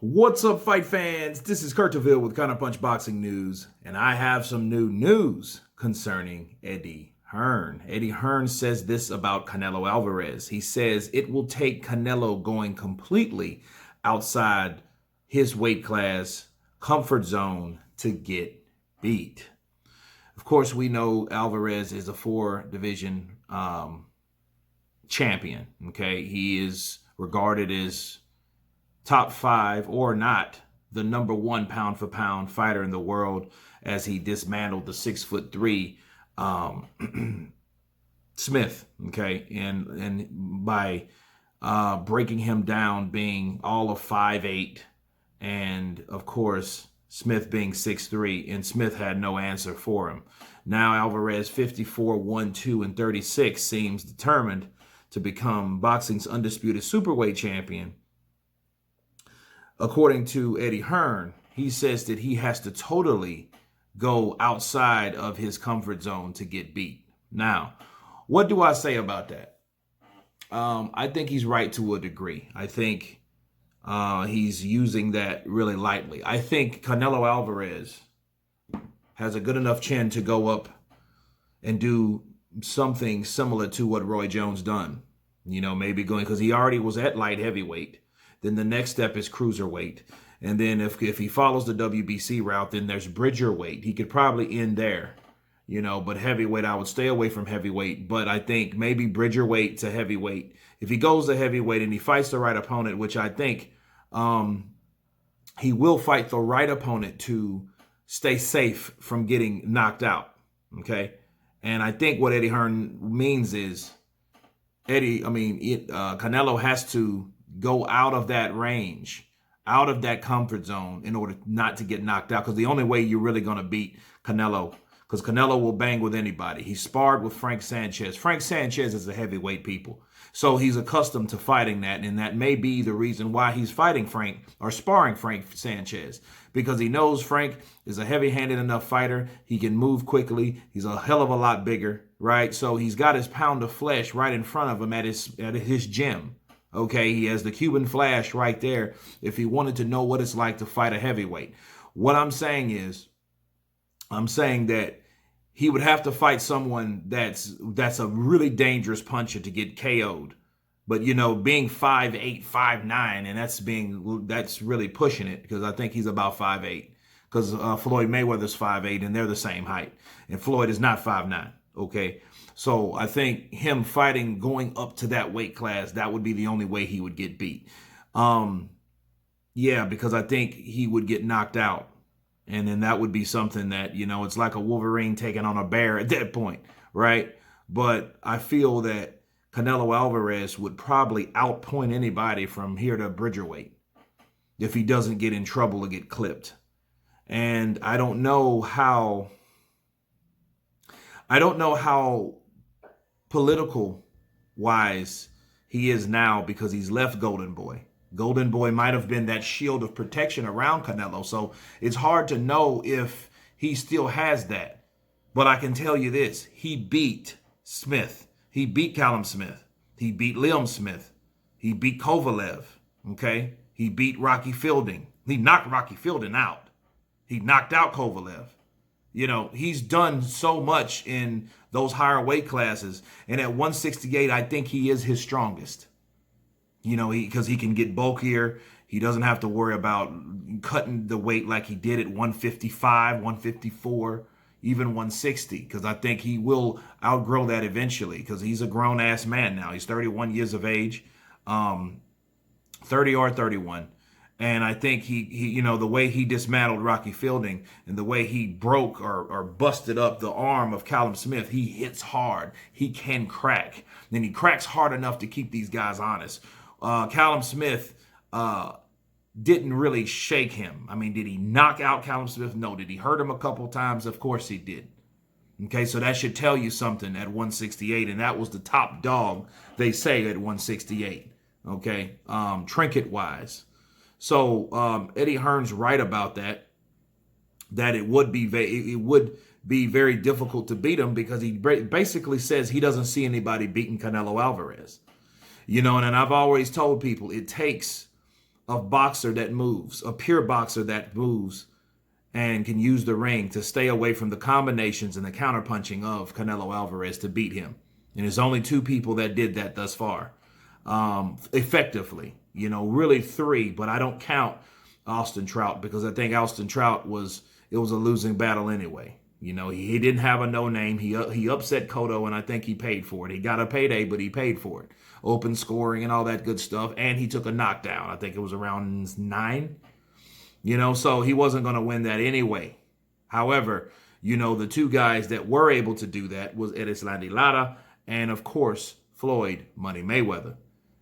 What's up, fight fans? This is Curtaville with Counterpunch Boxing News, and I have some new news concerning Eddie Hearn. Eddie Hearn says this about Canelo Alverez. He says it will take Canelo going completely outside his weight class comfort zone to get beat. Of course, we know Alverez is a four-division champion. Okay, he is regarded as top five or not the number one pound for pound fighter in the world, as he dismantled the 6'3" Smith. Okay, and by breaking him down, being all of 5'8", and of course Smith being 6'3", and Smith had no answer for him. Now Alvarez, 54, 1-2, and 36, seems determined to become boxing's undisputed superweight champion. According to Eddie Hearn, he says that he has to totally go outside of his comfort zone to get beat. Now, what do I say about that? I think he's right to a degree. I think he's using that really lightly. I think Canelo Alvarez has a good enough chin to go up and do something similar to what Roy Jones done. You know, maybe going, because he already was at light heavyweight. Then the next step is cruiserweight. And then if he follows the WBC route, then there's bridgerweight. He could probably end there, you know, but heavyweight, I would stay away from heavyweight. But I think maybe bridgerweight to heavyweight. If he goes to heavyweight and he fights the right opponent, which I think he will fight the right opponent to stay safe from getting knocked out, okay? And I think what Eddie Hearn means is Canelo has to go out of that range, out of that comfort zone in order not to get knocked out. Because the only way you're really going to beat Canelo, because Canelo will bang with anybody. He sparred with Frank Sanchez. Frank Sanchez is a heavyweight, people. So he's accustomed to fighting that. And that may be the reason why he's fighting Frank or sparring Frank Sanchez. Because he knows Frank is a heavy-handed enough fighter. He can move quickly. He's a hell of a lot bigger, right? So he's got his pound of flesh right in front of him at his gym. Okay, he has the Cuban Flash right there if he wanted to know what it's like to fight a heavyweight. What I'm saying is, I'm saying that he would have to fight someone that's a really dangerous puncher to get KO'd. But, you know, being 5'8", 5'9", and that's really pushing it, because I think he's about 5'8", because Floyd Mayweather's 5'8", and they're the same height. And Floyd is not 5'9", okay? So I think him fighting, going up to that weight class, that would be the only way he would get beat. Yeah, because I think he would get knocked out. And then that would be something that, you know, it's like a Wolverine taking on a bear at that point, right? But I feel that Canelo Alvarez would probably outpoint anybody from here to bridgerweight if he doesn't get in trouble or get clipped. And I don't know how political wise he is now, because he's left Golden Boy. Golden Boy might have been that shield of protection around Canelo. So it's hard to know if he still has that. But I can tell you this. He beat Smith. He beat Callum Smith. He beat Liam Smith. He beat Kovalev. Okay? He beat Rocky Fielding. He knocked Rocky Fielding out. He knocked out Kovalev. You know, he's done so much in those higher weight classes. And at 168, I think he is his strongest. You know, because he can get bulkier. He doesn't have to worry about cutting the weight like he did at 155, 154, even 160. Because I think he will outgrow that eventually, because he's a grown-ass man now. He's 31 years of age, 30 or 31. And I think he, you know, the way he dismantled Rocky Fielding and the way he broke or busted up the arm of Callum Smith, he hits hard. He can crack. Then he cracks hard enough to keep these guys honest. Callum Smith didn't really shake him. I mean, did he knock out Callum Smith? No. Did he hurt him a couple times? Of course he did. Okay, so that should tell you something at 168, and that was the top dog, they say, at 168. Okay, trinket-wise. So Eddie Hearn's right about that it would be very difficult to beat him, because he basically says he doesn't see anybody beating Canelo Alvarez. You know, and I've always told people it takes of boxer that moves, a pure boxer that moves and can use the ring to stay away from the combinations and the counterpunching of Canelo Alvarez to beat him. And there's only 2 people that did that thus far, effectively. You know, really 3, but I don't count Austin Trout because I think Austin Trout was a losing battle anyway. You know, he didn't have a no name. He upset Cotto, and I think he paid for it. He got a payday, but he paid for it. Open scoring and all that good stuff. And he took a knockdown. I think it was around 9. You know, so he wasn't going to win that anyway. However, you know, the 2 guys that were able to do that was Erislandy Lara and, of course, Floyd Money Mayweather.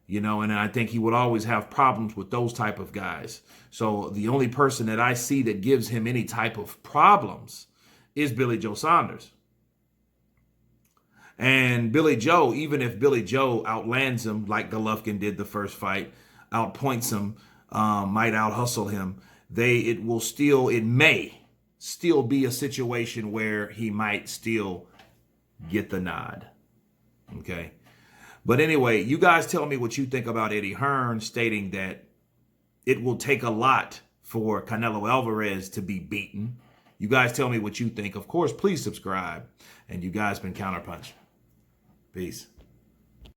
You know, and I think he would always have problems with those type of guys. So the only person that I see that gives him any type of problems is Billy Joe Saunders. And Billy Joe, even if Billy Joe outlands him like Golovkin did the first fight, outpoints him, might out-hustle him, it may still be a situation where he might still get the nod. Okay? But anyway, you guys tell me what you think about Eddie Hearn stating that it will take a lot for Canelo Alvarez to be beaten. You guys tell me what you think. Of course, please subscribe. And you guys been Counterpunch. Peace.